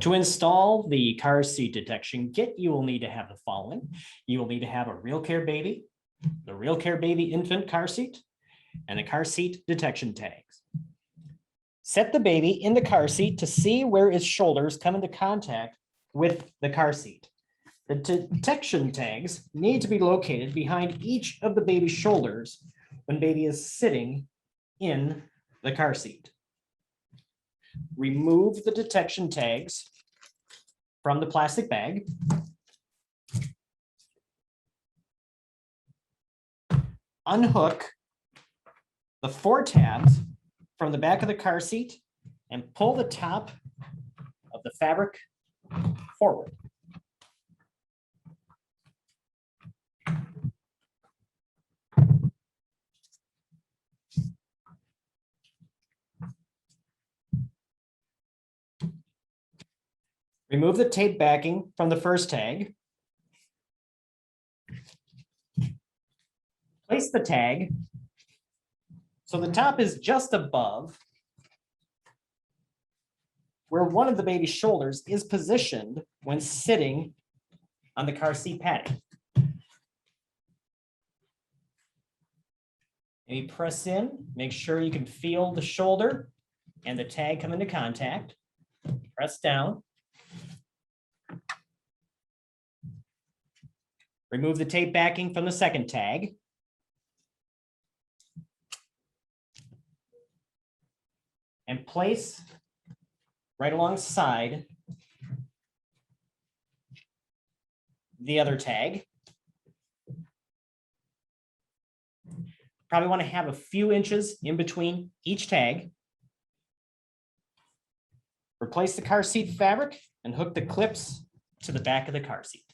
To install the car seat detection kit, you will need to have the following. You will need to have a RealCare baby, the RealCare baby infant car seat, and the car seat detection tags. Set the baby in the car seat to see where its shoulders come into contact with the car seat. The detection tags need to be located behind each of the baby's shoulders when baby is sitting in the car seat. Remove the detection tags from the plastic bag. Unhook the 4 tabs from the back of the car seat and pull the top of the fabric forward. Remove the tape backing from the first tag. Place the tag so the top is just above where one of the baby's shoulders is positioned when sitting on the car seat padding. Maybe press in, make sure you can feel the shoulder and the tag come into contact. Press down. Remove the tape backing from the second tag. And place right alongside the other tag. Probably want to have a few inches in between each tag. Replace the car seat fabric and hook the clips to the back of the car seat.